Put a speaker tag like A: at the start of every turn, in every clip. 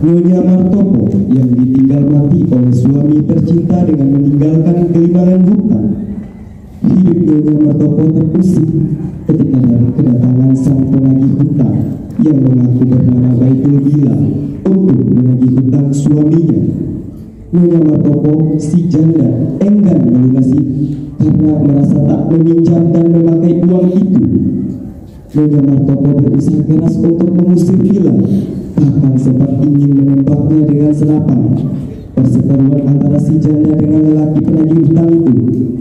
A: Nyonya Martopo yang ditinggal mati oleh suami tercinta dengan meninggalkan kelimpahan hutan. Hidup Nyonya Martopo terusik ketika kedatangan sang penagih hutang yang mengaku bernama Baitul Gila untuk menagih hutang suaminya. Nyonya Martopo si janda enggan melunasi karena merasa tak meminjam dan memakai uang itu. Nyonya Martopo berusaha keras untuk mengusir Gila, bahkan sempat ingin menembaknya dengan senapan. Perseteruan antara si janda dengan lelaki penagih hutang itu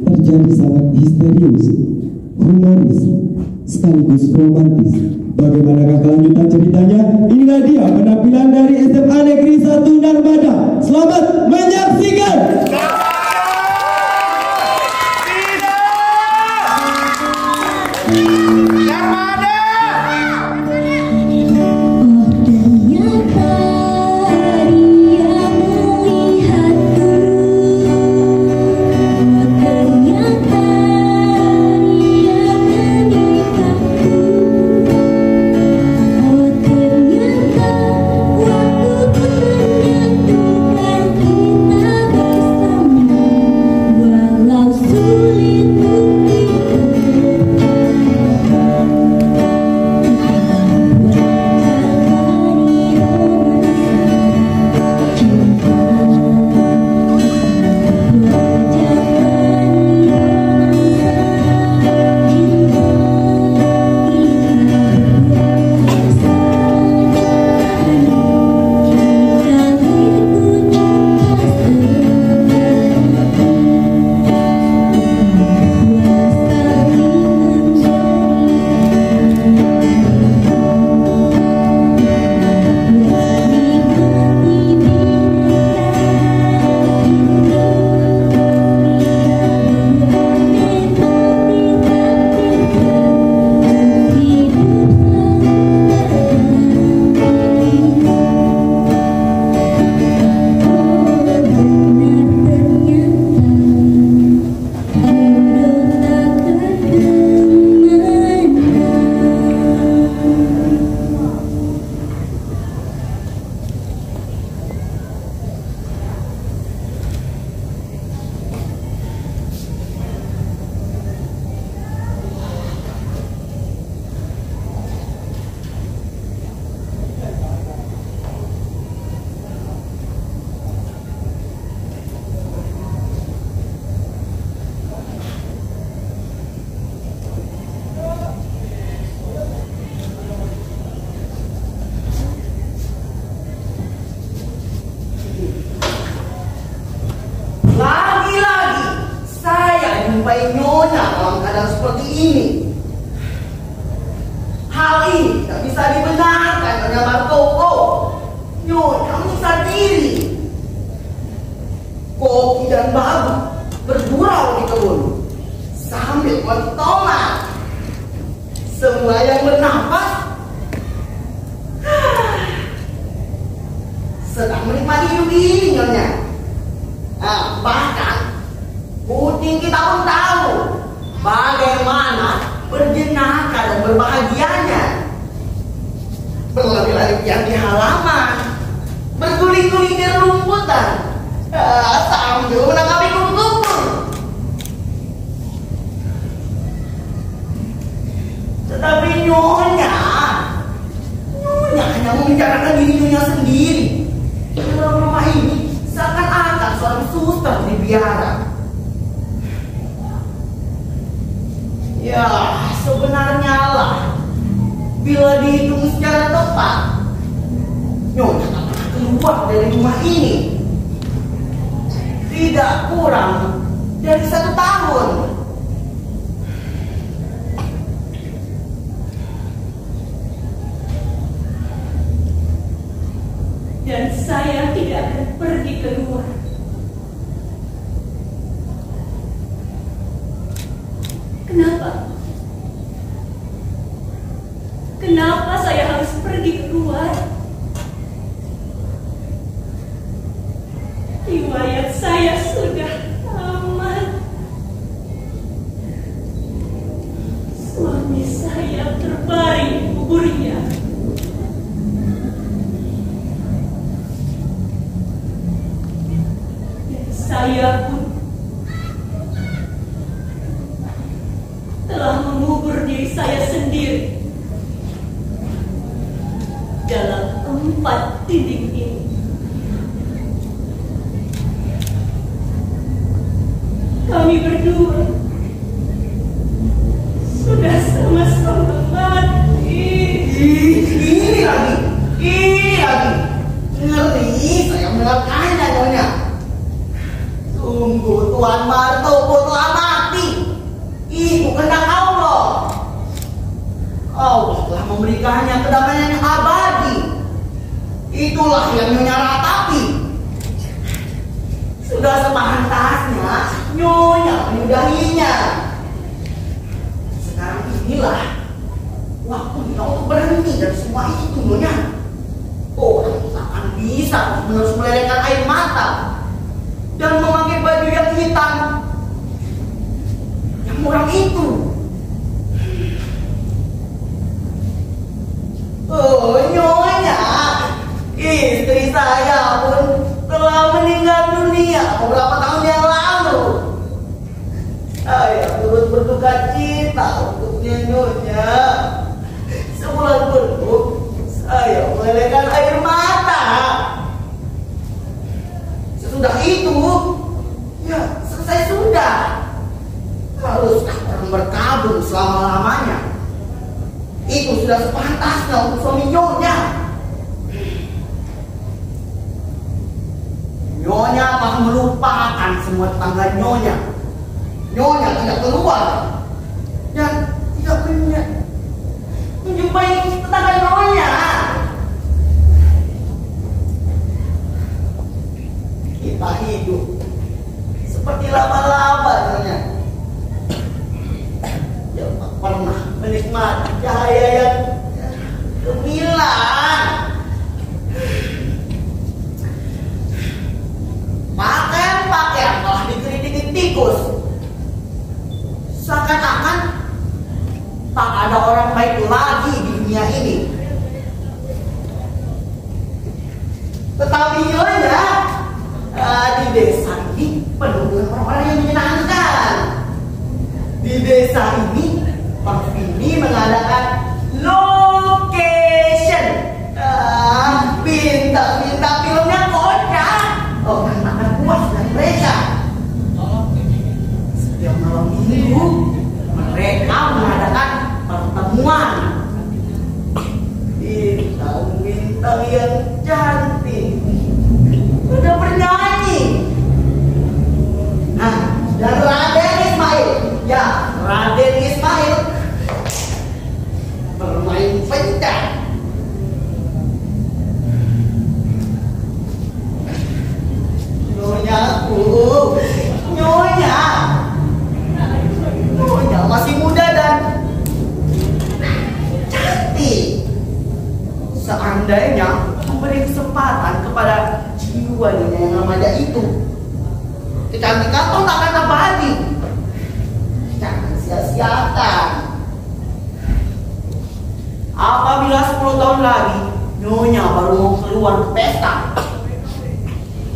A: terjadi sangat histerius, humoris, sekaligus romantis. Bagaimanakah kelanjutan ceritanya? Inilah dia penampilan dari SMA Negeri 1 Narmada. Selamat menyaksikan.
B: menjumpai Nyonya dalam keadaan seperti ini. Hal ini tidak bisa dibenarkan, Nyonya Martopo. Nyonya menyiksa diri. Koki dan babu bergurau di kebun sambil mentomat. Semua yang bernafas sedang menikmati hidup ini, Nyonya. Bahkan Puting kita pun tahu bagaimana berjenaka dan berbahagianya. Berlari-larian di halaman, berguling-guling di rumputan, sambil menangkapi kupu-kupu. Tetapi Nyonya hanya membicarakan diri Nyonya sendiri. Dalam rumah ini seakan-akan seorang suster di biara. Ya, sebenarnya lah, bila dihitung secara tepat, Nyonya tak pernah keluar dari rumah ini. Tidak kurang dari 1 tahun.
C: Dan saya tidak akan pergi keluar. Kenapa? Kenapa saya harus pergi keluar? Riwayat saya sudah aman. Suami saya terbaring di kuburnya. saya pun telah mengubur diri saya sendiri dalam 4 dinding ini. Kami berdua sudah sama-sama mati.
B: Ini lagi. Ngeri saya mendengarkannya, Nyonya. Sungguh Tuan Martopo telah mati. Itu kehendak Allah. Allah telah memberikannya kedamaian yang abadi. Itulah yang Nyonya ratapi. Sudah sepantasnya Nyonya menyudahinya. Sekarang inilah waktunya untuk berhenti dari semua itu, Nyonya. Orang tak akan bisa terus melelehkan air mata dan memakai baju yang hitam yang murah itu. Oh, Nyonya, istri saya pun telah meninggal dunia beberapa tahun yang lalu. Saya turut berduka cita untuknya, Nyonya. Sebulan penuh saya melelehkan air mata. Sesudah itu, ya selesai sudah. Haruskah orang berkabung selama-lamanya? Itu sudah sepantasnya untuk suami Nyonya. Nyonya telah melupakan semua tetangga Nyonya. Nyonya tidak keluar dan tidak menjumpai tetangga Nyonya. Kita hidup seperti laba-laba, Nyonya. Tidak pernah menikmati cahaya yang gemilang. Pakaian telah dikerikiti tikus. Seakan-akan tak ada orang baik lagi di dunia ini. Tetapi Nyonya, di desa ini penuh dengan orang-orang yang menyenangkan. Di desa ini, Pak Vini mengadakan location. Bintang-bintang filmnya kocak. Orang akan puas dari mereka. Setiap malam minggu mereka mengadakan pertemuan. Bintang-bintang yang cantik sudah bernyanyi. Nah, dan Raden Ismail, ya Raden Ismail bermain pencak. Nyonya masih muda dan cantik. Seandainya memberi kesempatan kepada jiwa Nyonya yang remaja itu, kecantikan toh tak akan abadi. Jangan sia-siakan. Apabila 10 tahun lagi Nyonya baru mau keluar ke pesta,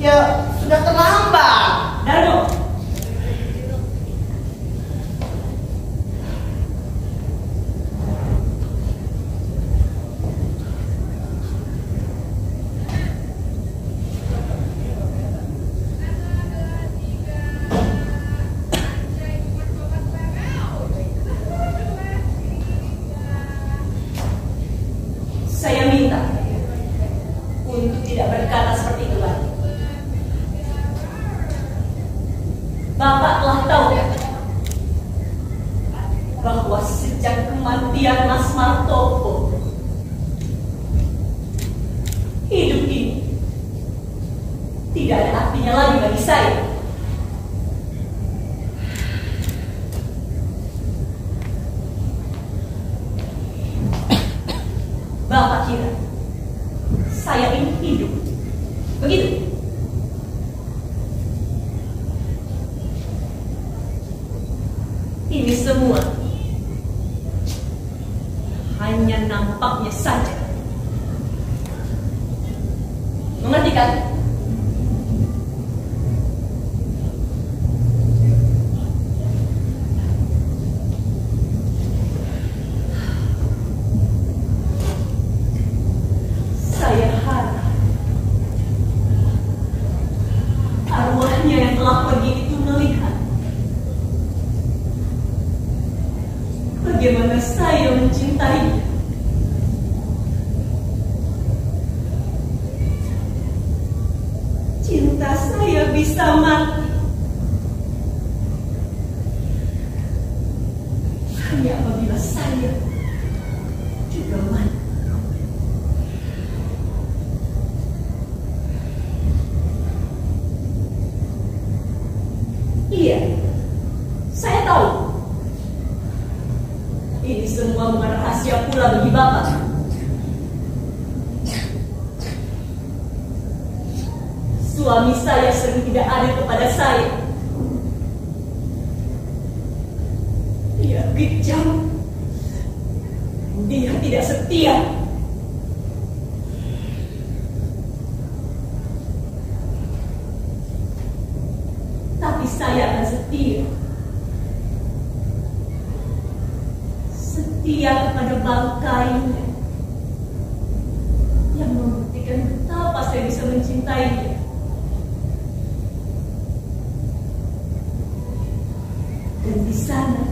B: ya sudah terlambat.
C: Darmo, saya minta untuk tidak berkata seperti itu lagi. Bapak telah tahu bahwa sejak kematian Mas Martopo, hidup ini tidak ada artinya lagi bagi saya. Bapak kira saya ini hidup begitu? Ini semua hanya nampaknya saja. Mengerti kan? bisa mati. Hanya apabila saya juga mati. Iya, saya tahu. Ini semua bukan rahasia pula bagi Bapak. Suami saya sering tidak adil kepada saya. Dia kejam. Dia tidak setia. Tapi saya akan setia. Setia kepada bangkainya yang membuktikan betapa saya bisa mencintainya. Dan di sana,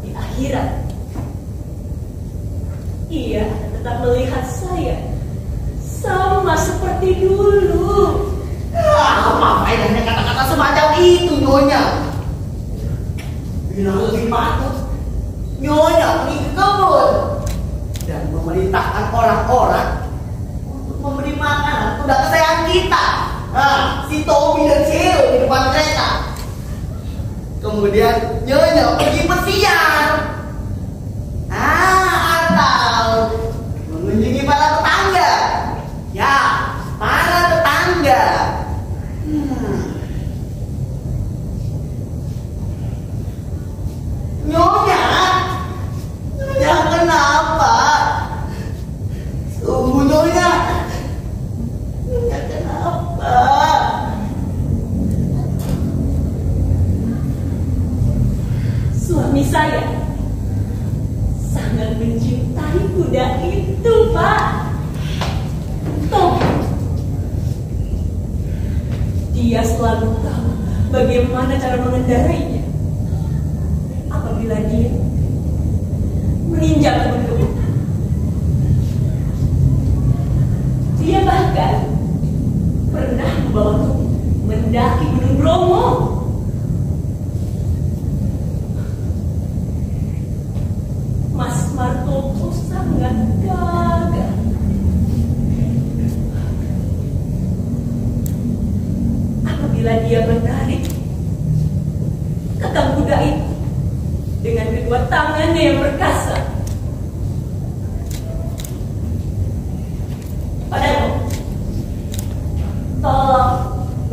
C: di akhirat, ia akan tetap melihat saya sama seperti dulu.
B: Apa faedahnya kata-kata semacam itu, Nyonya? Bila lebih patut Nyonya pergi ke kebun dan memerintahkan orang-orang untuk memberi makanan kuda kesayangan kita, si Tommy dan si Hero di depan kereta. Kemudian Nyonya pergi bersiar, atau mengunjungi para tetangga. Ya, para tetangga. Nyonya kenapa? Sungguh Nyonya kenapa?
C: Suami saya sangat mencintai kuda itu, Pak. Toh, dia selalu tahu bagaimana cara mengendarainya. Apabila dia menginjak kebun, dia bahkan pernah membawaku mendaki Gunung Bromo. Mas Martoko sangat gagah. Apabila dia menarik kekang kuda itu dengan kedua tangannya yang perkasa. Padamu, tolong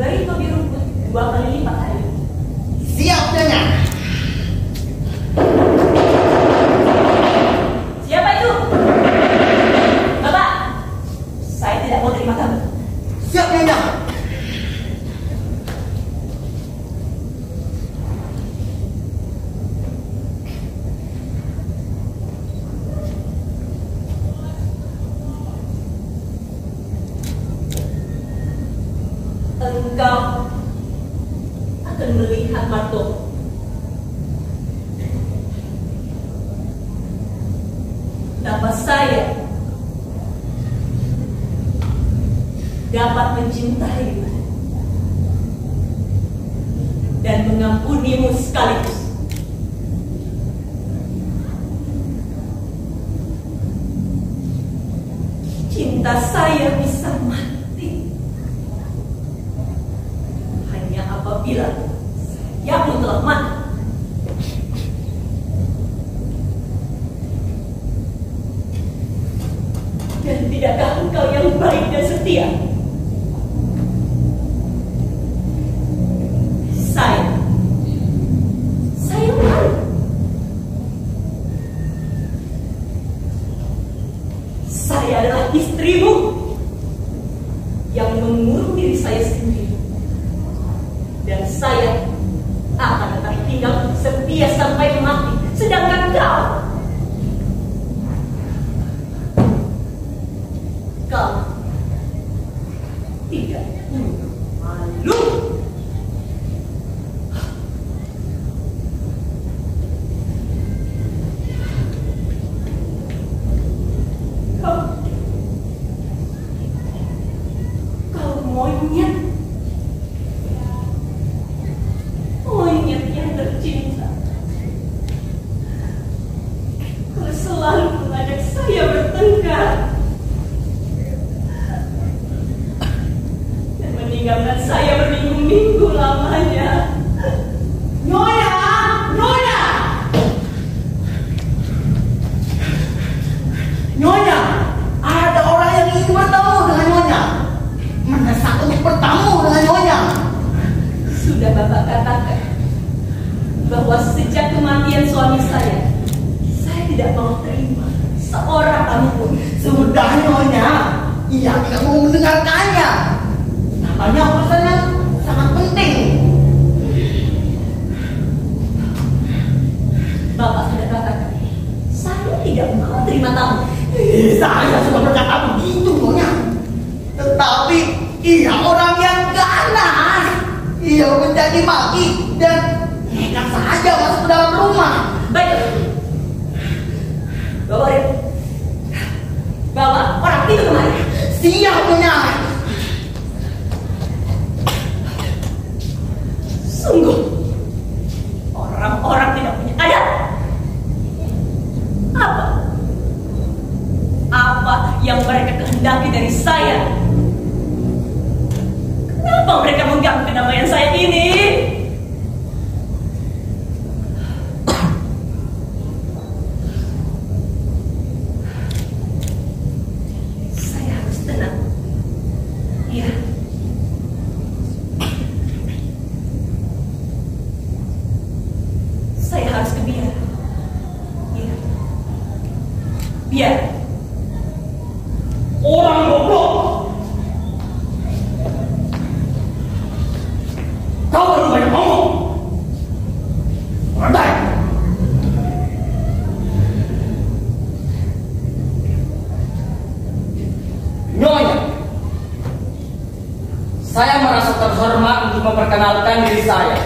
C: beri topi rumput 2 kali lipat hari.
B: Siap, Nyonya.
C: Siapa itu? Bapak, saya tidak mau terima kamu.
B: Siap, Nyonya.
C: Engkau akan melihat Martoko. Betapa saya dapat mencintaimu dan mengampunimu sekaligus. Cinta saya bisa mati hanya apabila saya pun telah mati. Dan tidakkah engkau yang baik dan setia? Saya malu. Saya adalah istrimu yang mengurung diri saya sendiri. Dan saya akan tetap tinggal setia sampai mati. Sedangkan kau tidak malu. Kau monyet. meninggalkan saya berminggu-minggu lamanya.
B: Nyonya, Nyonya, Nyonya, ada orang yang ingin bertemu dengan Nyonya, mendesak untuk bertemu dengan Nyonya.
C: Sudah Bapak katakan bahwa sejak kematian suami saya tidak mau terima seorang tamu pun.
B: Sudah Nyonya, ia tidak mau mendengarkannya. Namanya urusan yang sangat penting.
C: Bapak sudah katakan saya tidak mau terima tamu.
B: Saya sudah berkata begitu Nyonya, tetapi ia orang yang ganas. Ia menjadi maki dan nekat saja masuk ke dalam rumah.
C: Baik, bawa orang itu kemari.
B: Siap Nyonya.
C: Sungguh orang-orang tidak punya adab. Apa yang mereka kehendaki dari saya? Kenapa mereka mengganggu kedamaian saya ini?
B: Biar orang goblok. Kau baru banyak ngomong. Berhenti. Nyonya, saya merasa terhormat untuk memperkenalkan diri saya.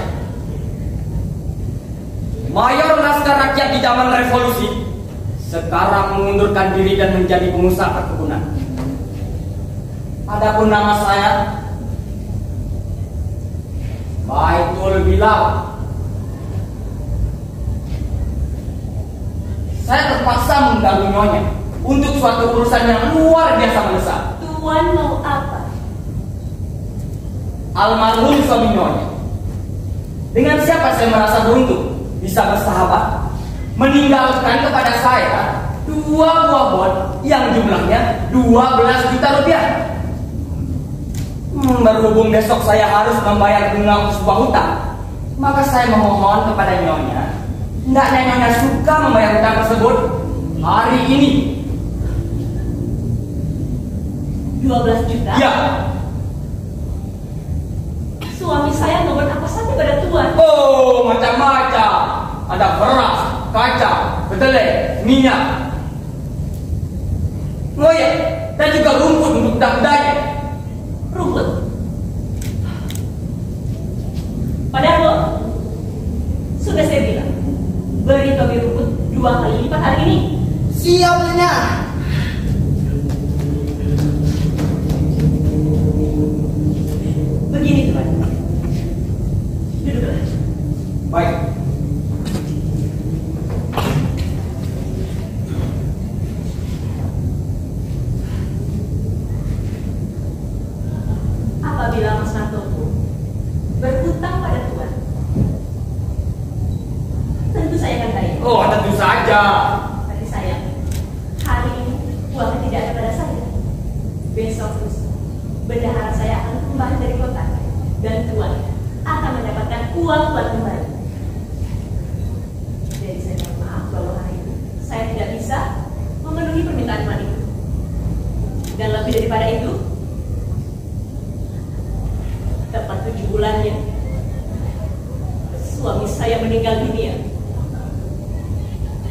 B: Mayor Laskar Rakyat di zaman revolusi sekarang mengundurkan diri dan menjadi pengusaha perkebunan. Adapun nama saya Baitul Bilal. Saya terpaksa mengganggu Nyonya untuk suatu urusan yang luar biasa mendesak.
C: Tuan mau apa?
B: Almarhum suami Nyonya, dengan siapa saya merasa beruntung bisa bersahabat, meninggalkan kepada saya 2 buah bon yang jumlahnya 12 juta rupiah. Berhubung besok saya harus membayar bunga untuk sebuah hutang, maka saya memohon kepada Nyonya, hendaknya Nyonya suka membayar hutang tersebut hari ini.
C: 12 juta?
B: Ya.
C: Suami saya memberi apa saja pada Tuan?
B: Oh, macam-macam. Ada beras, kacang, kedelai, minyak. Oh ya, dan juga rumput untuk kuda-kudanya.
C: Rumput? Padahal sudah saya bilang, beri kami rumput 2 kali lipat hari ini.
B: Siap, Nyonya.
C: Begini Tuan, duduklah.
B: Baik.
C: Apabila Mas Martopo berhutang pada Tuan, tentu saya akan bayar.
B: Oh, tentu saja.
C: Tapi sayang, hari ini uangnya tidak ada pada saya. Besok lusa, bendahara saya akan kembali dari kota dan Tuan akan mendapatkan uang Tuan kembali. Jadi saya mohon maaf bahwa hari ini saya tidak bisa memenuhi permintaan Tuan itu. Dan lebih daripada itu, tepat 7 bulannya suami saya meninggal dunia.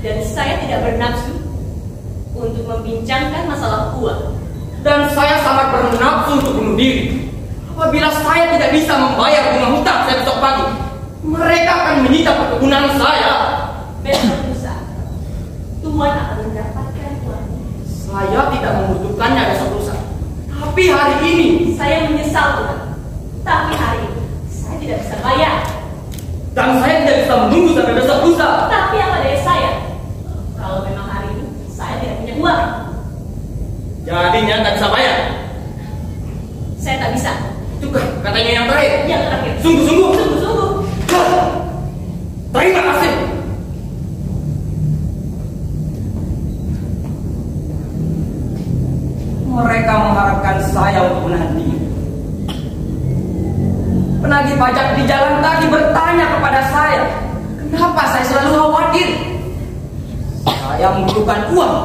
C: Dan saya tidak bernafsu untuk membincangkan masalah uang.
B: Dan saya sangat bernafsu untuk bunuh diri. Apabila saya tidak bisa membayar bunga hutang saya besok pagi, mereka akan menyita perkebunan saya.
C: Besok lusa, Tuan akan mendapatkan uang.
B: Saya tidak membutuhkannya besok lusa. Tapi hari ini
C: Saya menyesal Tuan. Tapi hari ini saya tidak bisa bayar.
B: dan saya tidak bisa menunggu sampai besok lusa.
C: Tapi apa daya saya? Kalau memang hari ini saya tidak punya uang,
B: Jadinya tak bisa bayar.
C: saya tak bisa.
D: Itukah katanya yang terakhir?
C: Yang terakhir.
D: Sungguh-sungguh.
C: Sungguh-sungguh.
D: Terima kasih. Mereka mengharapkan saya untuk menahan diri. Penagih pajak di jalan tadi bertanya kepada saya, kenapa saya selalu khawatir? Saya membutuhkan uang.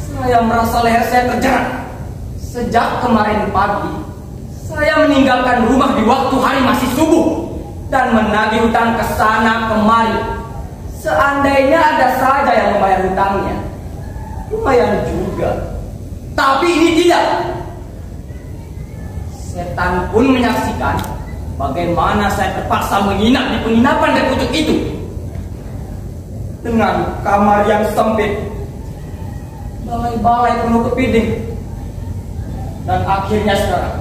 D: Saya merasa leher saya terjerat. Sejak kemarin pagi, saya meninggalkan rumah di waktu hari masih subuh dan menagih hutang ke sana kemari. Seandainya ada saja yang membayar hutangnya, lumayan juga. Tapi ini tidak. Setan pun menyaksikan bagaimana saya terpaksa menginap di penginapan terkutuk itu. Dengan kamar yang sempit, balai-balai penuh kepiting, dan akhirnya sekarang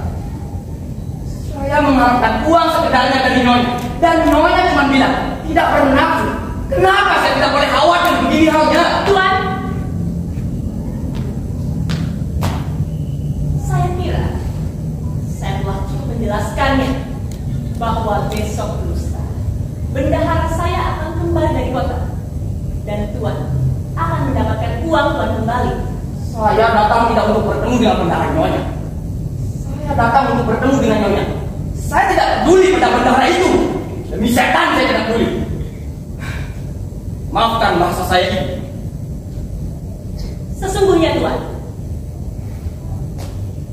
D: saya mengharapkan uang sekedarnya dari Nyonya, dan Nyonya cuma bilang tidak bernafsu. Kenapa saya tidak boleh khawatir begini halnya?
C: Tuan, saya kira saya telah cukup menjelaskannya bahwa besok lusa bendahara saya akan kembali dari kota dan Tuan akan mendapatkan uang Tuan kembali.
D: Saya datang tidak untuk bertemu dengan bendahara Nyonya. Saya datang untuk bertemu dengan Nyonya. Saya tidak peduli pada bendahara itu. Demi setan saya tidak peduli. Maafkan bahasa saya ini.
C: Sesungguhnya Tuan,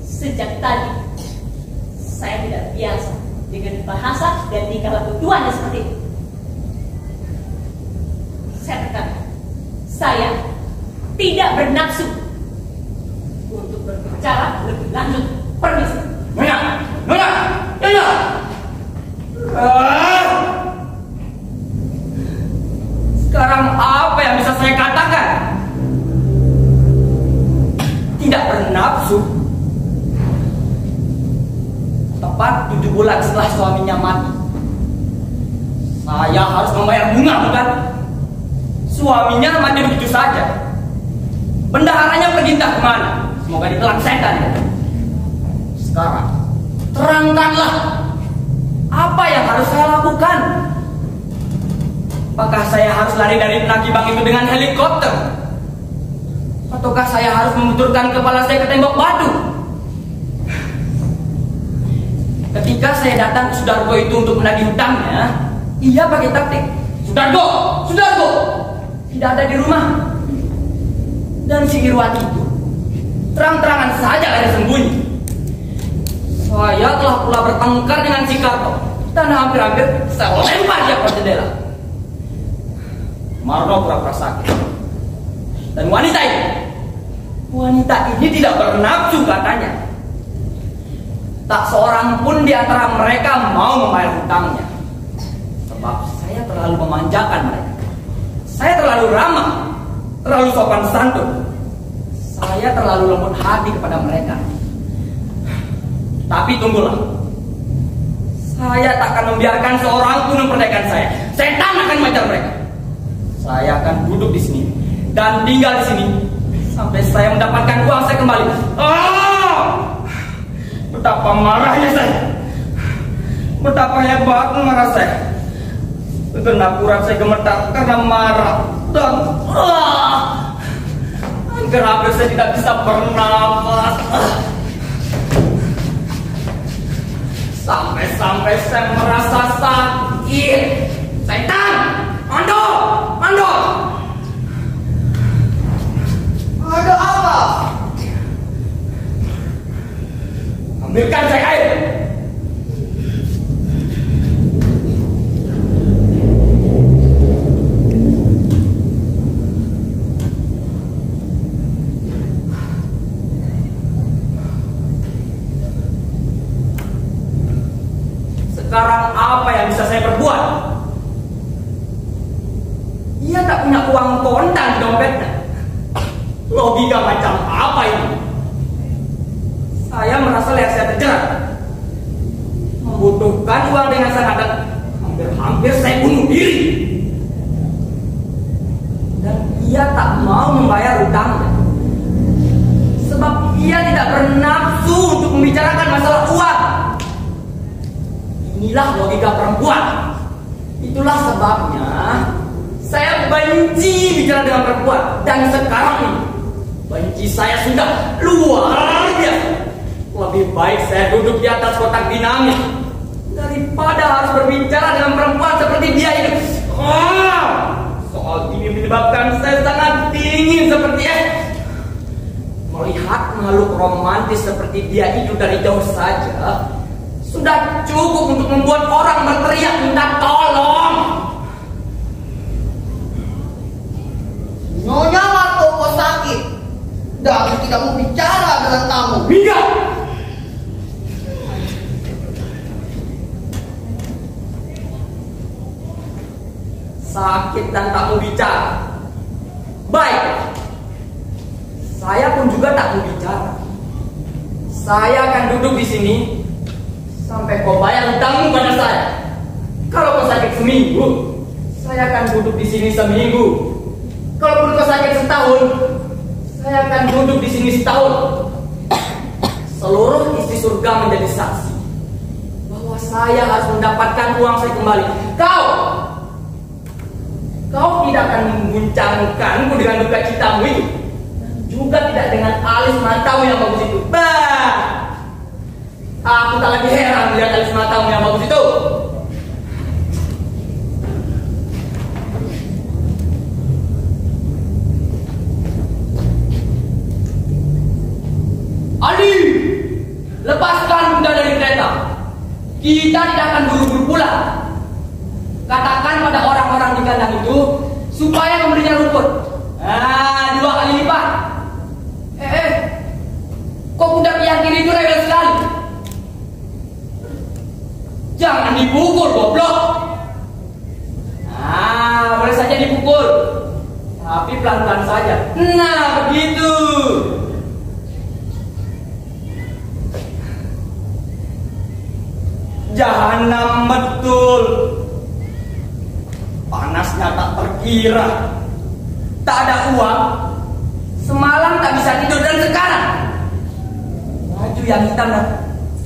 C: sejak tadi saya tidak biasa dengan bahasa dan tingkah laku Tuan yang seperti itu. Saya tekan, saya tidak bernafsu untuk berbicara lebih lanjut. Permisi.
D: Nyonya, Nyonya, Nyonya. Sekarang apa yang bisa saya katakan? Tidak bernafsu. Tepat 7 bulan setelah suaminya mati, saya harus membayar bunga, bukan? Suaminya mati begitu saja. Bendaharanya pergi entah kemana. Semoga ditelan setan. Sekarang terangkanlah apa yang harus saya lakukan. Apakah saya harus lari dari penagih bank itu dengan helikopter? Ataukah saya harus membenturkan kepala saya ke tembok batu? Ketika saya datang ke Sudargo itu untuk menagih hutangnya, ia pakai taktik, Sudargo, Sudargo, tidak ada di rumah. Dan si Irwati itu terang-terangan saja lari sembunyi. Saya telah pula bertengkar dengan si Karto dan hampir-hampir saya lempar dia ke jendela. Marno pura-pura sakit. Dan wanita ini tidak bernafsu katanya. Tak seorang pun di antara mereka mau membayar hutangnya. Sebab saya terlalu memanjakan mereka. Saya terlalu ramah, terlalu sopan santun. Saya terlalu lembut hati kepada mereka. Tapi tunggulah. Saya tak akan membiarkan seorang pun memperdayakan saya. Setan akan mengejar mereka. Saya akan duduk di sini dan tinggal di sini sampai saya mendapatkan uang saya kembali. Betapa marahnya saya. Betapa hebatnya marah saya. Segenap urat saya gemetar karena marah dan hampir saya tidak bisa bernapas. Sampai saya merasa sakit. Setan! Ando!
B: Ada apa?
D: Ambilkan saya air. Sekarang apa yang bisa saya perbuat? Ia tak punya uang kondang di dompetnya. Logika macam apa ini? Saya merasa leher saya terjerat. Membutuhkan uang dengan sangat dan hampir saya bunuh diri. Dan ia tak mau membayar hutangnya. Sebab ia tidak bernafsu untuk membicarakan masalah Inilah logika perempuan. Itulah sebabnya saya benci bicara dengan perempuan. Dan sekarang ini benci saya sudah luar biasa. Lebih baik saya duduk di atas kotak dinamit daripada harus berbicara dengan perempuan seperti dia itu. Soal ini menyebabkan saya sangat dingin seperti es. Melihat makhluk romantis seperti dia itu dari jauh saja sudah cukup untuk membuat orang berteriak minta tolong.
B: Nyonya Martoko sakit dan tidak mau bicara dengan kamu.
D: Tidak. Sakit dan tak mau bicara. Baik. Saya pun juga tak mau bicara. Saya akan duduk di sini sampai kau bayar hutangmu pada saya. Kalau kau sakit seminggu, saya akan duduk di sini seminggu. Kalau kau sakit setahun, saya akan duduk di sini setahun. Seluruh isi surga menjadi saksi bahwa saya harus mendapatkan uang saya kembali. Kau tidak akan mengguncangkanku dengan duka citamu itu, juga tidak dengan alis matamu yang bagus itu. Aku tak lagi heran melihat alis matamu yang bagus itu. Ali, lepaskan bunda dari kereta. Kita tidak akan buru-buru pulang. Katakan pada orang-orang di kandang itu supaya memberinya rumput. 2 kali lipat. Kok budak yang kiri itu rewel sekali? Jangan dipukul, goblok. Boleh saja dipukul, tapi pelan-pelan saja. Nah, begitu. Jahanam betul. Panasnya tak terkira. Tak ada uang. Semalam tak bisa tidur dan sekarang baju yang hitam dan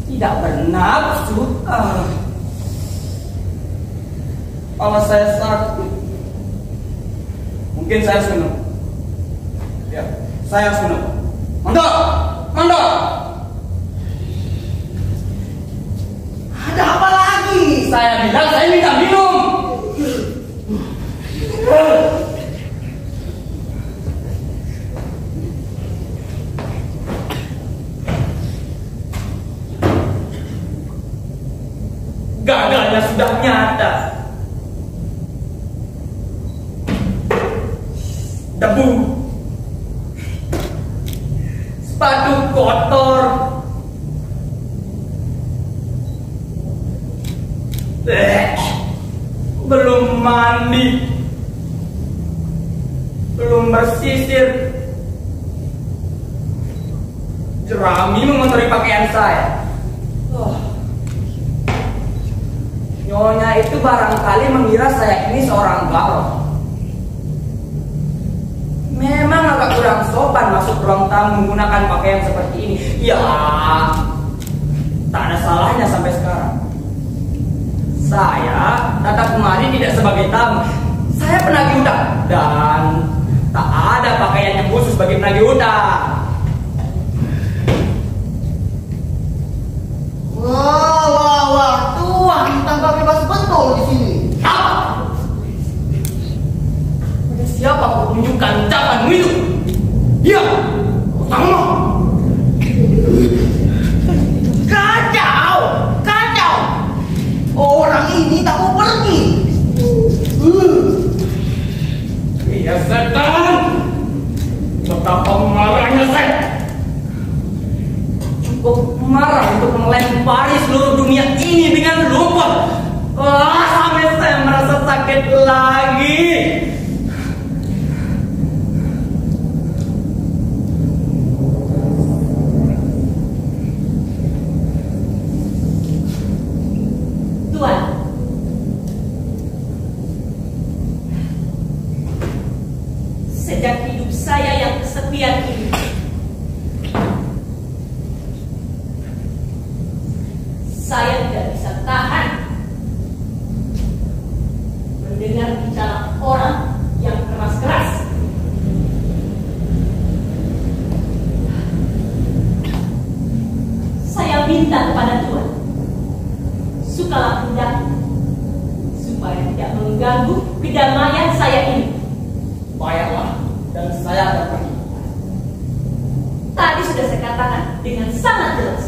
D: tidak bernafsu. Kalau saya sakit, mungkin saya harus minum. Ya, saya harus minum. Mandor.
B: Ada apa lagi?
D: Saya bilang saya minta minum. Gagalnya sudah nyata. Debu, sepatu kotor, belum mandi, belum bersisir, jerami mengotori pakaian saya. Nyonya itu barangkali mengira saya ini seorang gaul. Memang agak kurang sopan masuk ruang tamu menggunakan pakaian seperti ini. Ya, tak ada salahnya sampai sekarang. Saya datang kemari tidak sebagai tamu. Saya penagih utang dan tak ada pakaian yang khusus bagi penagih utang.
B: Wah, Tuhan tangkap bebas betul di sini.
D: Apa? Pada siapa kau tunjukkan ucapanmu itu? Dia, utangmu.
B: Kacau. Orang ini tak mau pergi.
D: Iya setan. Betapa marahnya saya. Cukup marah untuk melempari seluruh dunia ini dengan lumpur. Sampai saya merasa sakit lagi.
C: Tuan, sejak hidup saya yang kesepian ini, saya tidak bisa tahan minta kepada Tuan, sukalah hendak supaya tidak mengganggu kedamaian saya ini.
D: Baiklah, dan saya akan pergi.
C: Tadi sudah saya katakan dengan sangat jelas.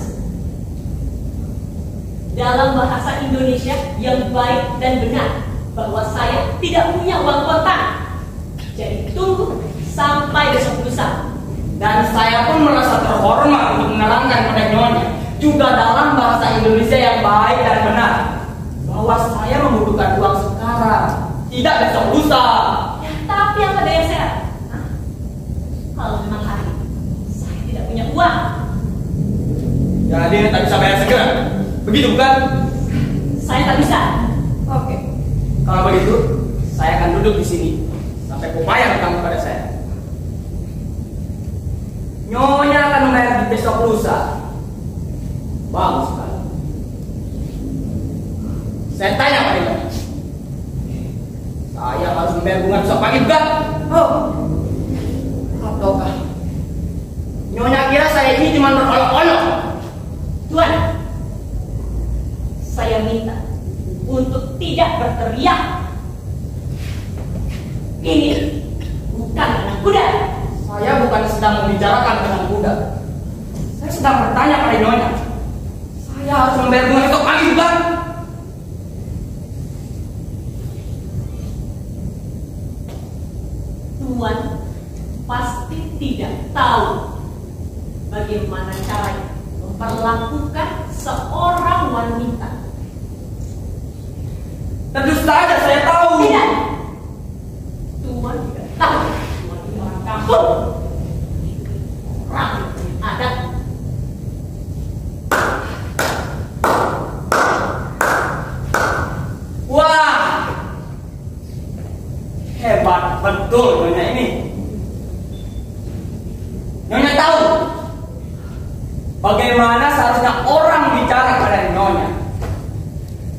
C: Dalam bahasa Indonesia yang baik dan benar, bahwa saya tidak punya uang kotak. Jadi tunggu sampai besok lusa.
D: Dan saya pun merasa terhormat untuk menerangkan pada Nyonya, juga dalam bahasa Indonesia yang baik dan benar, bahwa saya membutuhkan uang sekarang, tidak besok lusa.
C: Ya, tapi apa daya saya? Hah? Kalau memang hari ini saya tidak punya uang,
D: Jadi tak bisa bayar segera, begitu bukan?
C: saya tak bisa.
D: Oke. Kalau begitu, saya akan duduk di sini sampai kau bayar hutang kepada saya. Nyonya akan membayar di besok lusa. Bagus sekali. Saya tanya pada Nyonya, saya harus membayar bunga besok pagi bukan? Oh, ataukah Nyonya kira saya ini cuma berolok-olok?
C: Tuan, saya minta untuk tidak berteriak. Ini bukan anak kuda.
D: Saya bukan sedang membicarakan dengan kuda. Saya sedang bertanya pada Nyonya. Saya harus membayar bunga besok pagi bukan?
C: Tuan pasti tidak tahu bagaimana caranya memperlakukan seorang wanita.
D: Tentu saja saya tahu.
C: Tidak. Tuan tidak tahu. Tuan ini orang kampung. Orang adat.
D: Wah, hebat betul Nyonya ini. Nyonya tahu bagaimana seharusnya orang bicara pada Nyonya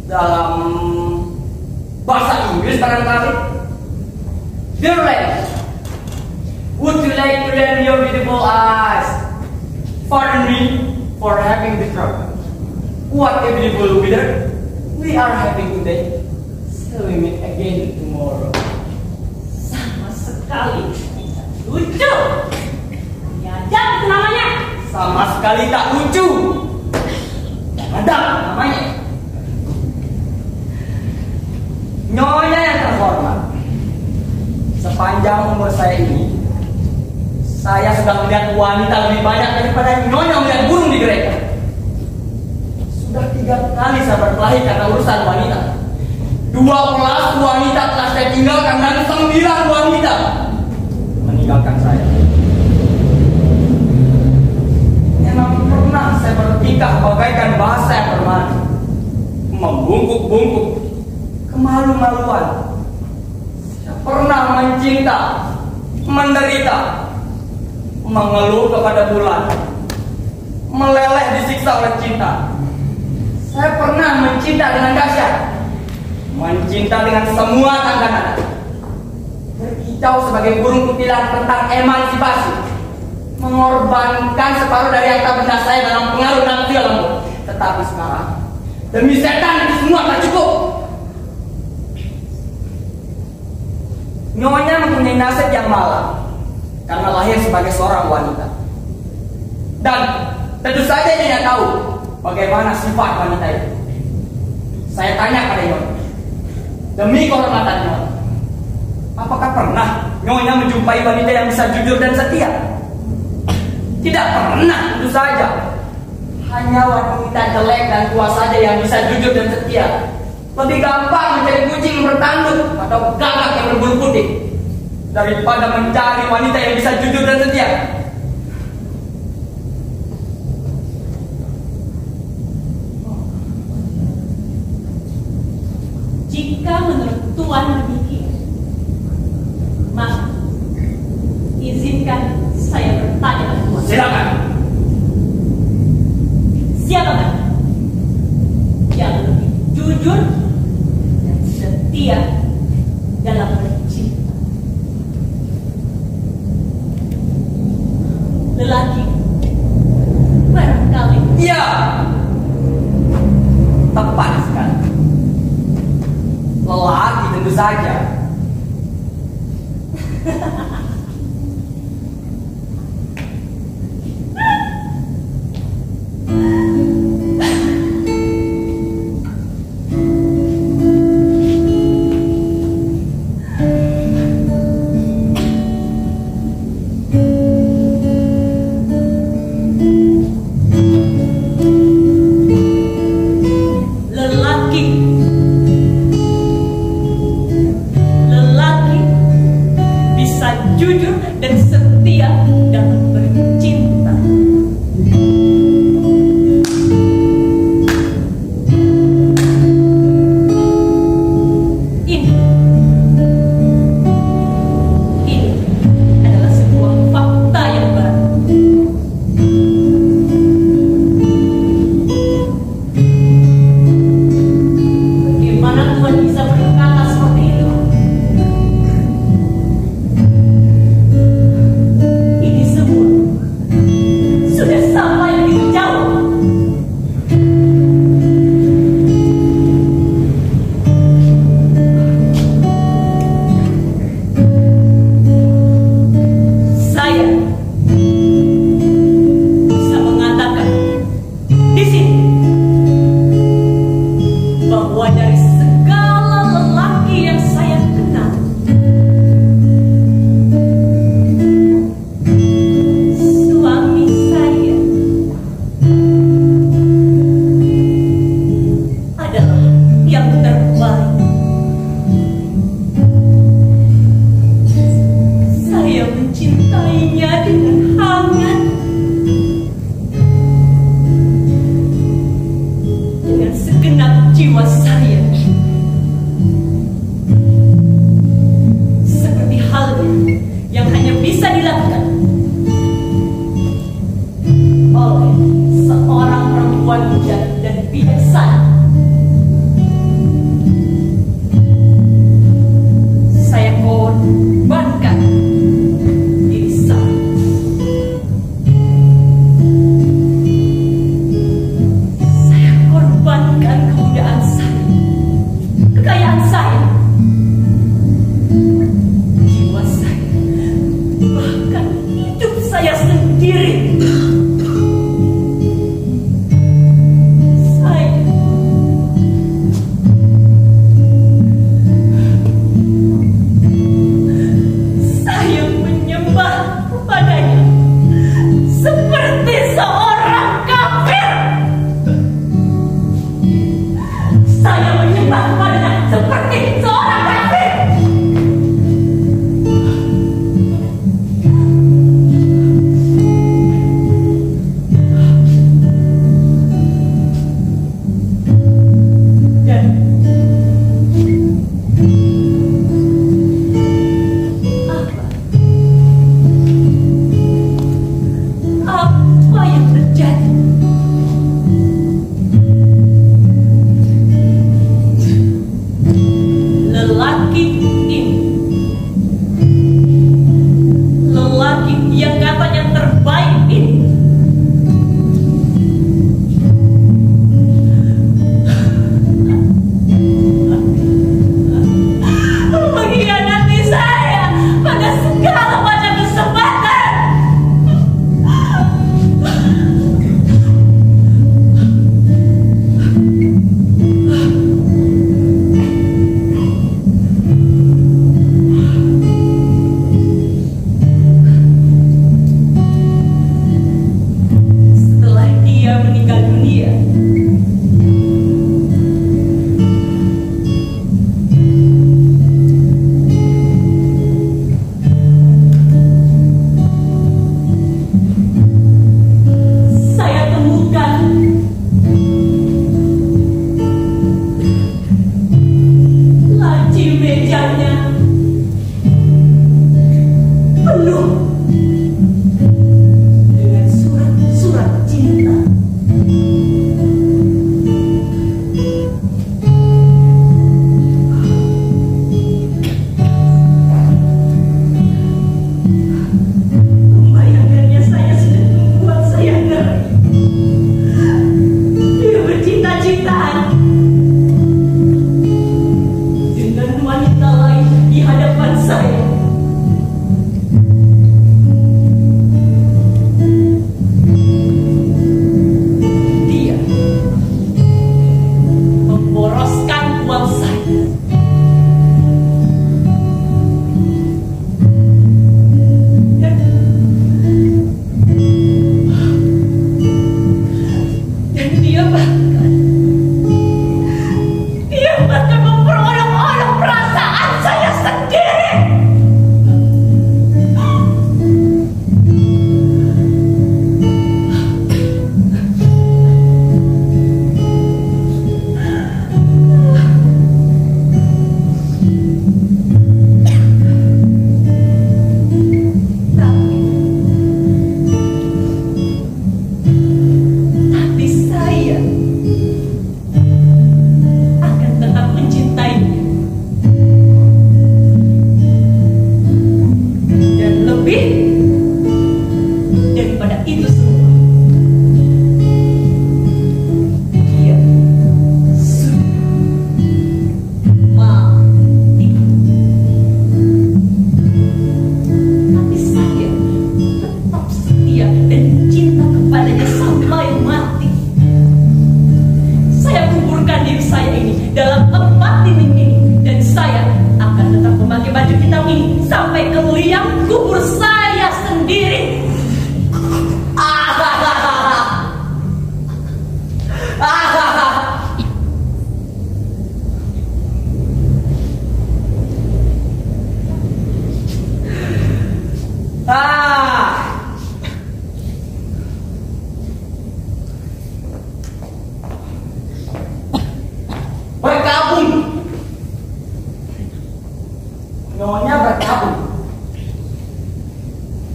D: dalam bahasa Inggris barangkali. Dear lady, would you like to lend your beautiful eyes? Pardon me for having the trouble. What a beautiful weather we are having today. So we meet again tomorrow.
C: Sama sekali tidak lucu. Ya, itu namanya.
D: Sama sekali tak lucu. Ada namanya. Nyonya yang terhormat, sepanjang umur saya ini, saya sudah melihat wanita lebih banyak daripada Nyonya melihat burung di gereja. Sudah 3 kali saya berkelahi karena urusan wanita. 12 wanita telah saya tinggalkan dan 9 wanita meninggalkan saya. Memang pernah saya bertingkah bagaikan bahasa yang bermana, membungkuk-bungkuk, kemalu-maluan. Saya pernah mencinta, menderita, mengeluh kepada bulan, meleleh disiksa oleh cinta. Saya pernah mencinta dengan dahsyat, mencinta dengan semua tanda nada, berkicau sebagai burung kutilan tentang emansipasi, mengorbankan separuh dari harta benda saya dalam pengaruh nafsu yang lembut. Tetapi sekarang, demi setan itu semua tak cukup. Nyonya mempunyai nasib yang malang karena lahir sebagai seorang wanita. Dan tentu saja dia tidak tahu bagaimana sifat wanita itu. Saya tanya pada Nyonya, demi kehormatan Nyonya, apakah pernah Nyonya menjumpai wanita yang bisa jujur dan setia? Tidak pernah, tentu saja. Hanya wanita jelek dan tua saja yang bisa jujur dan setia. Lebih gampang mencari kucing bertanduk atau gagak yang berbulu putih daripada mencari wanita yang bisa jujur dan setia.
C: Jika menurut Tuan demikian, maka izinkan saya bertanya pada Tuan.
D: Silakan.
C: Siapakah yang lebih jujur dan setia dalam bercinta? Lelaki barangkali.
D: Iya, saja.
C: Lelaki bisa jujur dan setia dalam bercinta. Ini adalah sebuah fakta yang baru. Bagaimana Tuhan bisa berkata seperti itu? Ini semua sudah sampai begitu jauh. Saya bisa mengatakan di sini bahwa dari segala lelaki yang saya kenal, suami saya adalah yang terbaik. Saya mencintainya dengan hangat, dengan segenap jiwa saya, seperti halnya yang hanya bisa dilakukan oleh seorang perempuan bijak dan bijaksana. Saya korbankan diri saya. Saya korbankan kemudaan saya, kekayaan saya, jiwa saya, bahkan hidup saya sendiri. Saya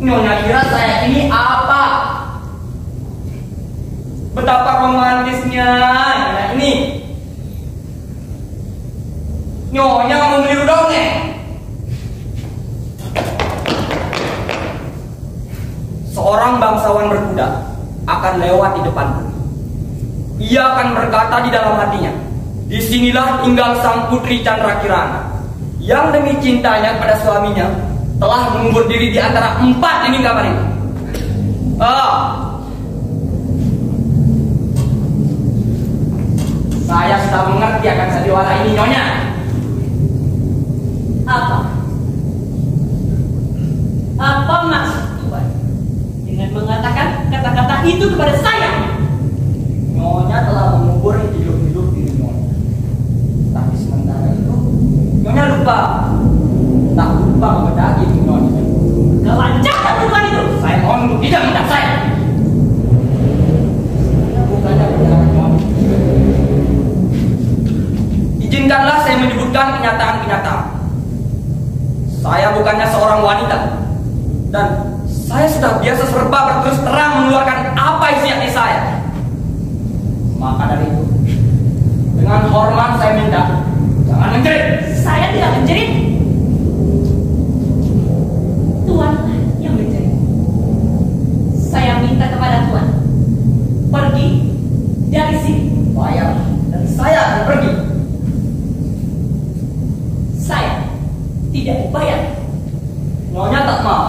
D: Nyonya kira saya ini apa? Betapa romantisnya Nyonya ini. Nyonya mau meniru dongeng. Seorang bangsawan berkuda akan lewat di depanku. Ia akan berkata di dalam hatinya, disinilah tinggal sang putri Chandra Kirana, yang demi cintanya pada suaminya telah mengubur diri di antara 4 dinding kamar ini. Saya sudah mengerti akan sandiwara ini, Nyonya.
C: Apa maksud Tuan dengan mengatakan kata-kata itu kepada saya?
D: Nyonya telah mengubur hidup-hidup diri Nyonya. Tapi sementara itu Nyonya lupa. Tak lupa membedaki Nyonya.
C: Kelancaran perempuan itu.
D: Saya mohon untuk tidak minta saya. Bukannya benar Nyonya. Izinkanlah saya menyebutkan kenyataan-kenyataan. Saya bukannya seorang wanita, dan saya sudah biasa serba berterus terang mengeluarkan apa isi hati saya. Maka dari itu, dengan hormat saya minta, jangan menjerit.
C: Saya tidak menjerit. Tuan yang menjerit. Saya minta kepada Tuan, pergi dari sini.
D: Bayar, dan saya akan pergi.
C: Saya tidak dibayar.
D: Nyonya tak mau.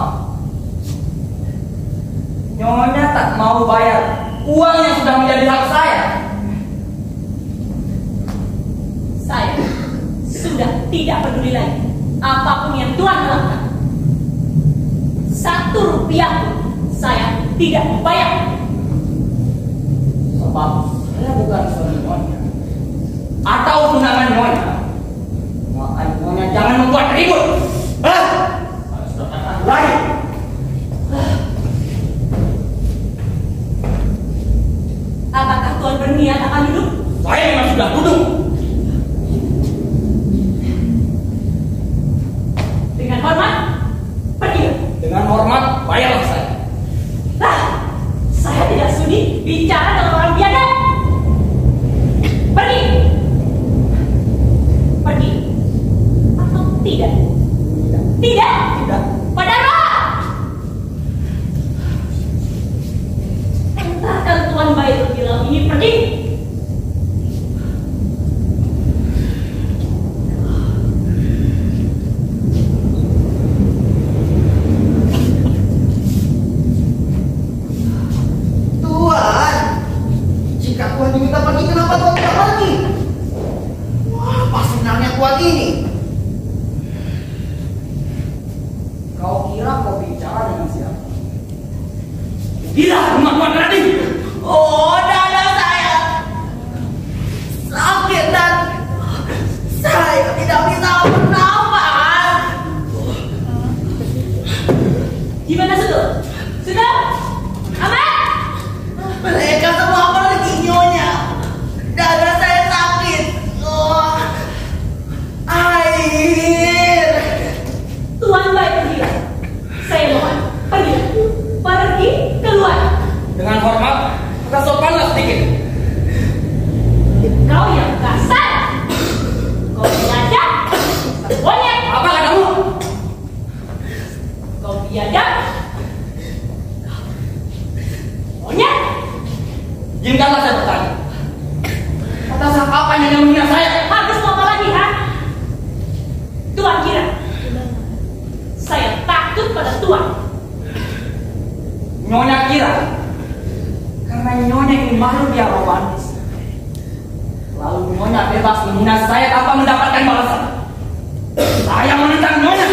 D: Nyonya tak mau bayar uang yang sudah menjadi hak saya.
C: Saya sudah tidak peduli lagi apapun yang Tuan lakukan. 1 rupiah pun saya tidak membayar.
D: Sebab saya bukan suami Nyonya atau tunangan Nyonya. Makanya Nyonya jangan membuat ribut. Lagi.
C: Apakah Tuan berniat akan duduk?
D: Saya memang sudah duduk.
C: Dengan hormat, pergi.
D: Dengan hormat, bayarlah saya.
C: Saya tidak sudi bicara dengan orang biadab. Pergi. Pergi. Atau tidak? Tidak.
D: Tidak.
C: Padahal katakan Tuan Bayrul Bilal ini pergi.
B: Tuan, jika Tuan diminta pergi, kenapa Tuan tidak pergi? Wah, apa sebenarnya Tuan ini?
D: Kau kira kau bicara dengan siapa? Gila, rumah Tuan tadi.
B: Oh, dada saya sakit dan saya tidak bisa bernafas.
C: Gimana sudah? Sudah? Aman?
B: Mereka semua pergi, Nyonya. Dada saya sakit. Oh, air.
C: Tuan Bayrul Bilal, saya mohon pergi. Pergi keluar.
D: Dengan hormat, agak sopanlah sedikit.
C: Kau yang kasar. Kau biadab. Monyet.
D: Apa katamu?
C: Kau biadab. Monyet.
D: Izinkanlah saya bertanya. Atas hak apa yang menghina saya?
C: Habis mau apa lagi, ha? Tuan kira saya takut pada Tuan?
D: Nyonya kira karena Nyonya ini makhluk yang romantis, lalu Nyonya bebas menghina saya tanpa mendapatkan balasan. Saya menentang Nyonya.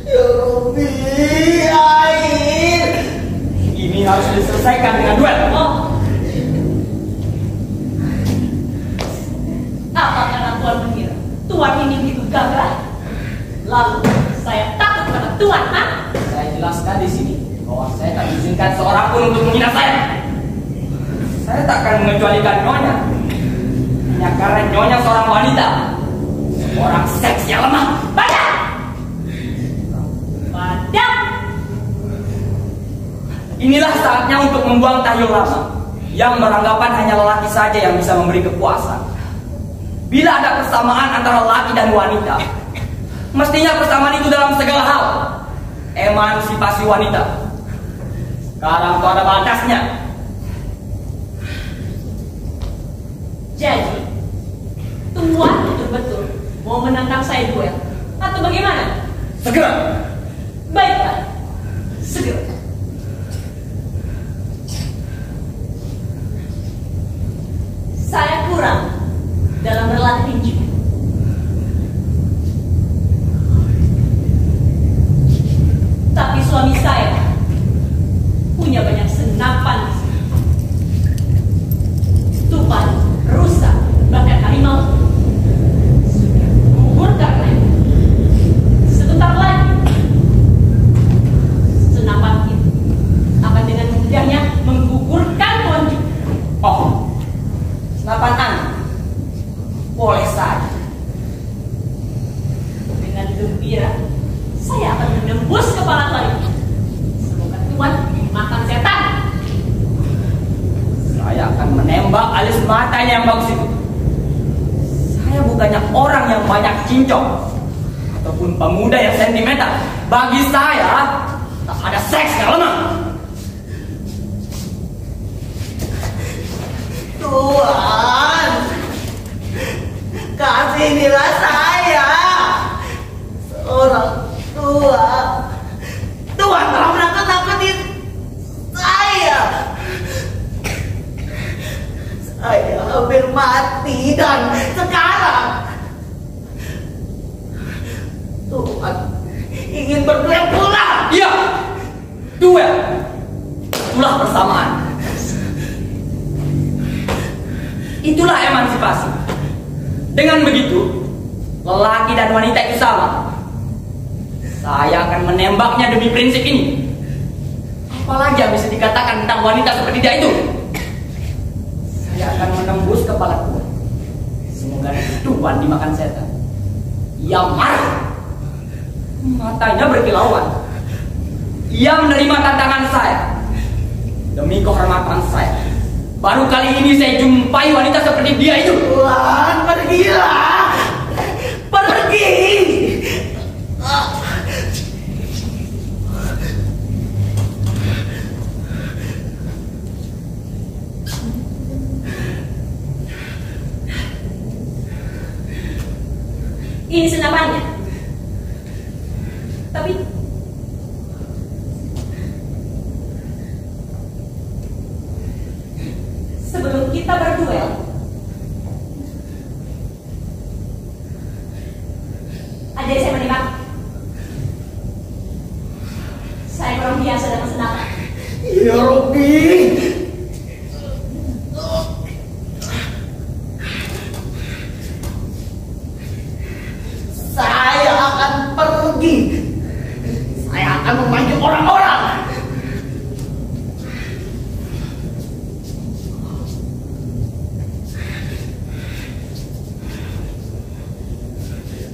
B: Ya Rabbi, air.
D: Ini harus diselesaikan dengan duel.
C: Oh. Apa karena Tuan mengira Tuan ini begitu gagah? Lalu saya takut pada Tuan, ha?
D: Saya jelaskan di sini bahwa saya tak izinkan seorang pun untuk menghina saya. Saya tak akan mengecualikan Nyonya hanya karena Nyonya seorang wanita, seorang seks yang lemah.
C: Padam! Padam!
D: Inilah saatnya untuk membuang tahyul lama yang beranggapan hanya lelaki saja yang bisa memberi kepuasan. Bila ada persamaan antara lelaki dan wanita, mestinya persamaan itu dalam segala hal. Emansipasi wanita. Sekarang itu ada batasnya.
C: Jadi, Tuan betul-betul mau menantang saya duel atau bagaimana?
D: Segera.
C: Baiklah, segera. Saya kurang dalam berlatih tinju. Tapi suami saya punya banyak senapan. Tupan, rusa, bahkan harimau sudah gugur karena sebentar lagi senapan itu akan dengan mudahnya menggugurkan Tuan juga.
D: Oh, senapan angin boleh saja.
C: Dengan gembira saya akan menembus kepala Tuan itu. Semoga Tuan dimakan setan.
D: Saya akan menembak alis matanya yang bagus itu. Saya bukannya orang yang banyak cincong ataupun pemuda yang sentimental. Bagi saya tak ada seks yang lemah.
B: Tuan, kasihnilah saya seorang tua. Tuan telah menakut-nakuti saya. Saya hampir mati dan sekarang Tuhan ingin berduel pula.
D: Iya, duel. Itulah persamaan. Itulah emansipasi. Dengan begitu, lelaki dan wanita itu sama. Saya akan menembaknya demi prinsip ini. Apalagi yang bisa dikatakan tentang wanita seperti dia itu? Saya akan menembus kepala Tuan. Semoga Tuan dimakan setan. Ia marah. Matanya berkilauan. Ia menerima tantangan saya. Demi kehormatan saya, baru kali ini saya jumpai wanita seperti dia itu.
B: Tuhan, pergilah. Pergi.
C: Ini senapannya. Tapi sebelum kita berduel, ajari saya menembak. Saya kurang biasa dengan senapan.
B: Ya Robby. Saya akan pergi. Saya akan memancing orang-orang.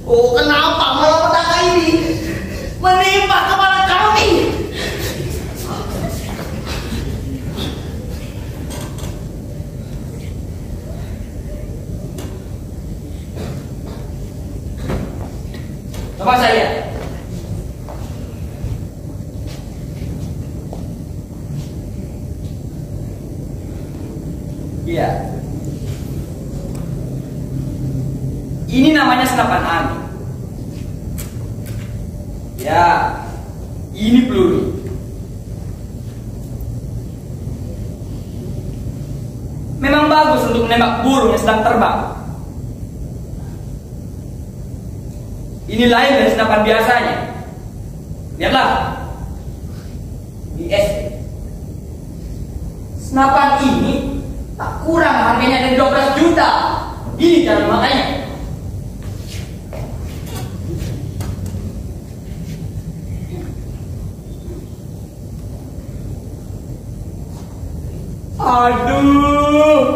B: Oh, kenapa malapetaka ini menimpa kepala kami?
D: Coba saya lihat. Iya. Ini namanya senapan angin. Ya, ini peluru. Memang bagus untuk menembak burung yang sedang terbang. Ini lain dari senapan biasanya. Lihatlah. BSD. Senapan ini tak kurang harganya dari 12 juta. Ini cara memakainya. Aduh,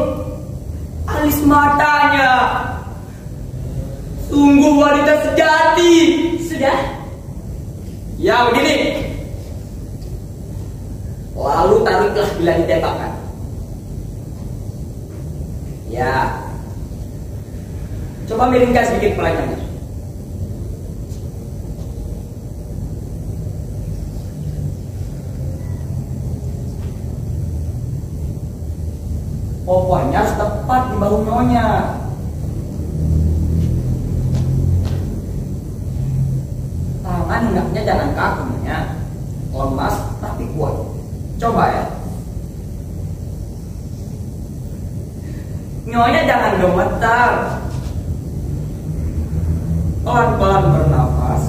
D: alis matanya sungguh wanita sejati.
C: Sudah?
D: Ya begini, lalu tariklah bila ditembakkan. Ya, coba miringkan sedikit pelanyanya. Pokoknya harus tepat di bahu nyonya. Tangan hendaknya jangan kaku ya, lemas tapi kuat. Coba ya. Nyonya jangan gemetar. Pelan-pelan bernafas.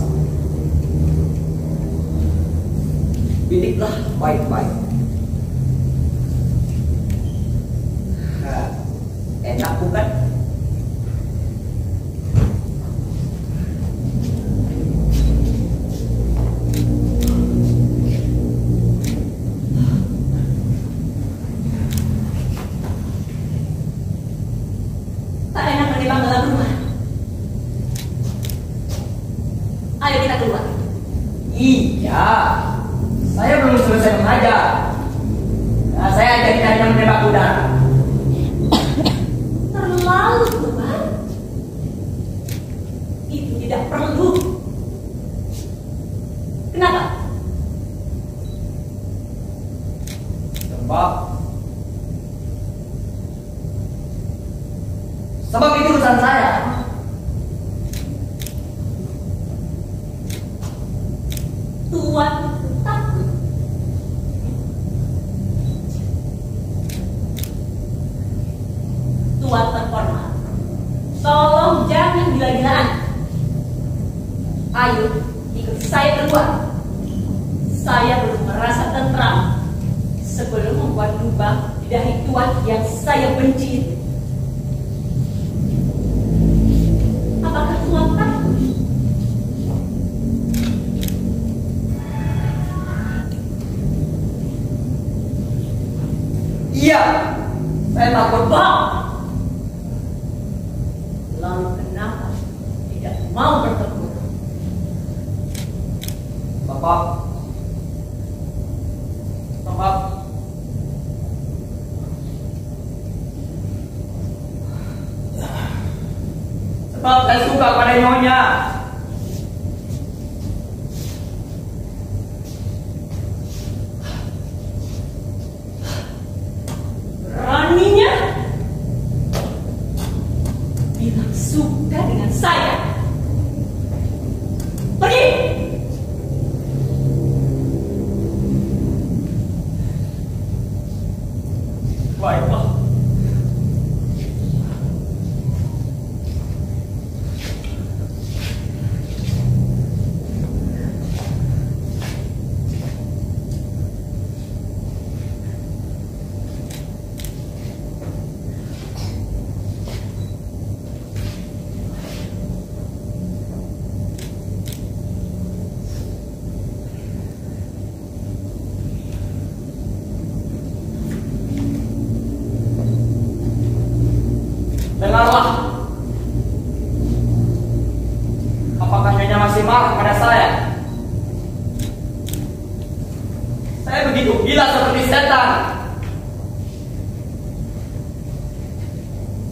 D: Bidiklah baik-baik. Enak bukan?
C: Tak enak menimbang dalam rumah. Ayo kita keluar.
D: Iya, saya belum selesai mengajar. Nah, saya ajarin hanya menembak udara.
C: Terlalu keluar. Itu tidak perlu. Kenapa?
D: Sebab itu urusan saya.
C: Tuan takut. Tuan terhormat, tolong jangan gila-gilaan. Ayo ikut saya keluar. Saya belum merasa tentram sebelum membuat lubang di dahi tuan yang saya benci. Apakah tuan takut?
D: Iya, saya takut banget.
C: Lalu kenapa tidak mau bertemu?
D: Bapak, sebab saya suka pada nyonya.
C: Beraninya bilang suka dengan saya. Pergi.
D: Baiklah. Dengarlah. Apakah nyonya masih marah pada saya? Saya begitu gila seperti setan.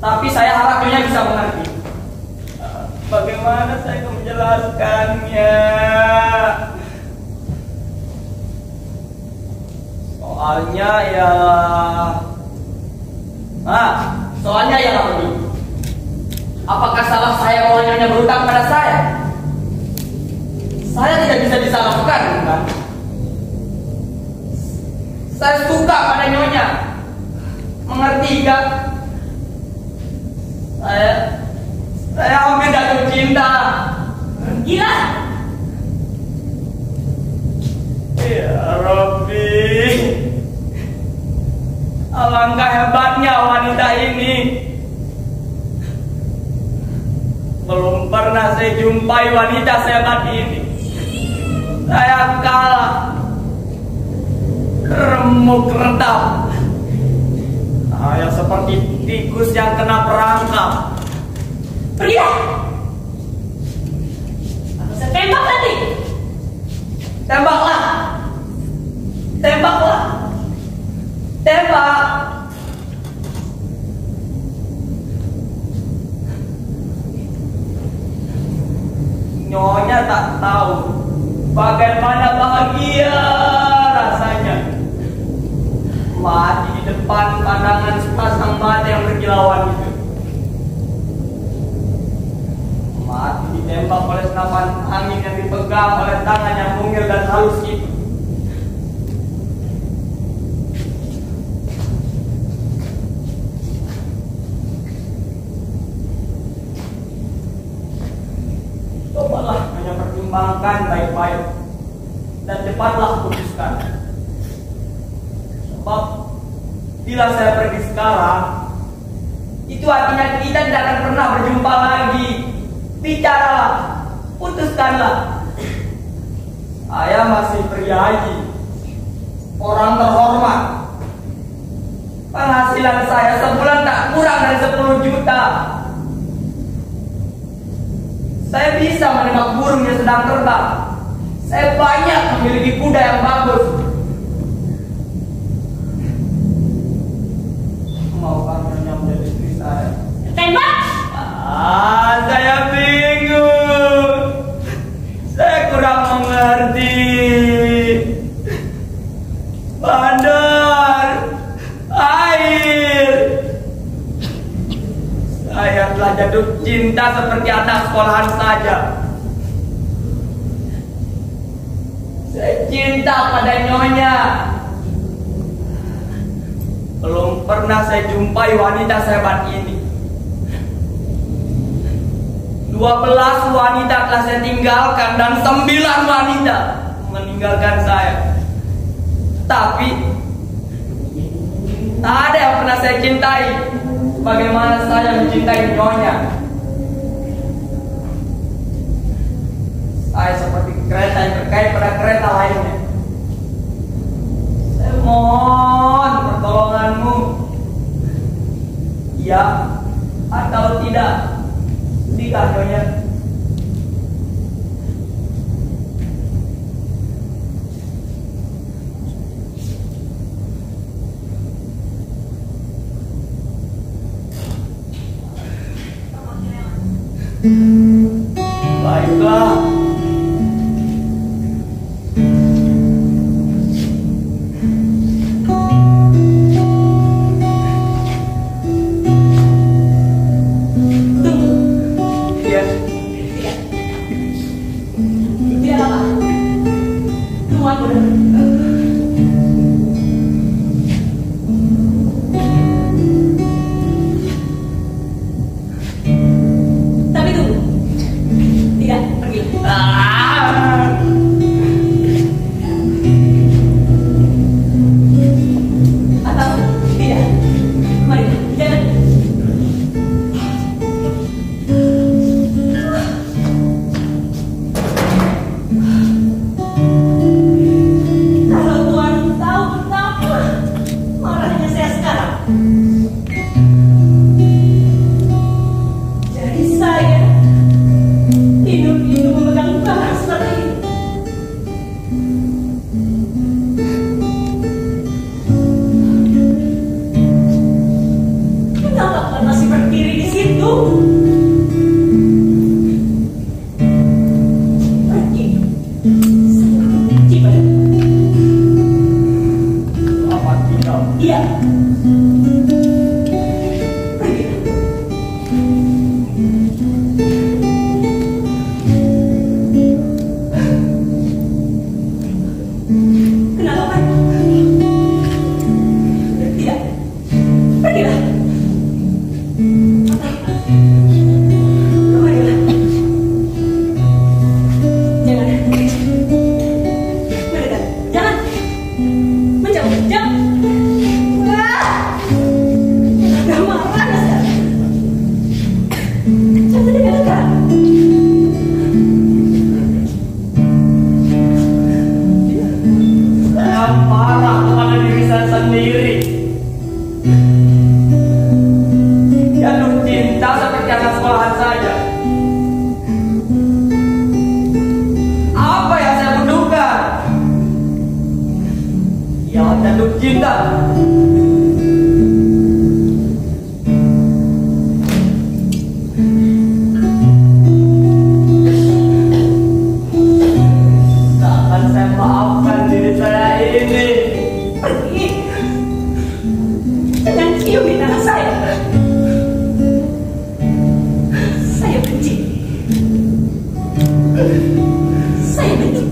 D: Tapi saya harap nyonya bisa mengerti. Bagaimana saya akan menjelaskannya? Soalnya ya... soalnya ya begini. Apakah salah saya kalau nyonya berhutang pada saya? Saya tidak bisa disalahkan, bukan? Saya suka pada nyonya. Mengerti gak? Saya hampir jatuh cinta.
C: Gila.
D: Ya Rabbi, alangkah hebatnya wanita ini. Belum pernah saya jumpai wanita sehebat ini. Saya kalah, remuk redap. Saya seperti tikus yang kena perangkap.
C: Pergi. Aku saya tembak nanti.
D: Tembaklah, tembaklah. Tembak! Nyonya tak tahu bagaimana bahagia rasanya mati di depan pandangan sepasang mata yang berkilauan itu. Mati ditembak oleh senapan angin yang dipegang oleh tangan yang mungil dan halus itu. Cobalah hanya pertimbangkan baik-baik dan cepatlah putuskan. Sebab bila saya pergi sekarang, itu artinya kita tidak akan pernah berjumpa lagi. Bicaralah, putuskanlah. Saya masih pria haji, orang terhormat. Penghasilan saya sebulan tak kurang dari 10 juta. Saya bisa menembak burung yang sedang terbang. Saya banyak memiliki kuda yang bagus. Maukah Nyonya menjadi istri saya?
C: Tembak!
D: Saya bingung. Saya kurang mengerti. Bandar, air. Saya telah jatuh cinta seperti anak sekolahan saja. Saya cinta pada Nyonya. Belum pernah saya jumpai wanita sehebat ini. 12 wanita telah saya tinggalkan dan 9 wanita meninggalkan saya. Tapi tak ada yang pernah saya cintai bagaimana saya mencintai Nyonya. Saya seperti kereta yang terkait pada kereta lainnya. Saya mohon pertolonganmu. Ya atau tidak? Sudikah Nyonya? Baiklah.
C: Pergilah. nama saya. Saya benci. Saya benci.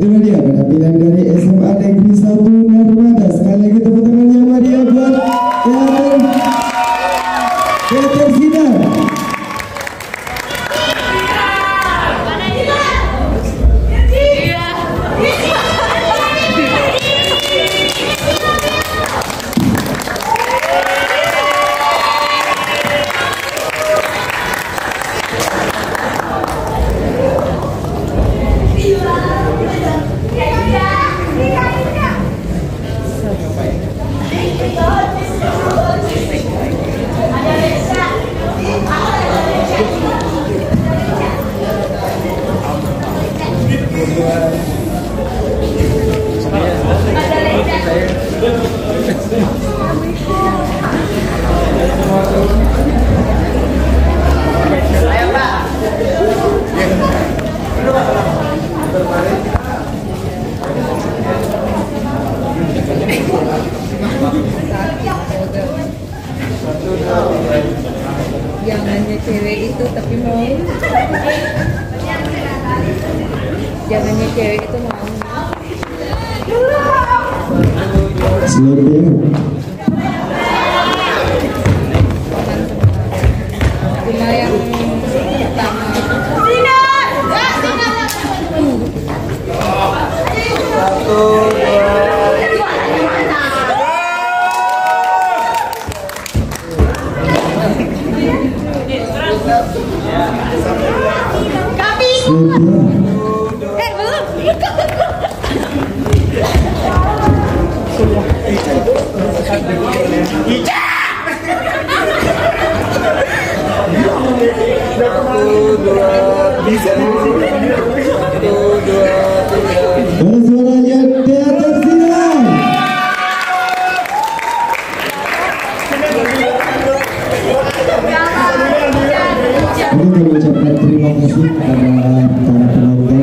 A: Itulah dia penampilan dari SMA Negeri 1 Narmada. Sekali lagi tepuk tangan yang meriah buat Teater Sinar.
E: Jangannya cewek itu tapi mau. Jangannya cewek itu mau.
A: Slow down.
E: Cuma yang pertama.
A: Suaranya Teater Sinar. Untuk mengucapkan terima kasih kepada para penonton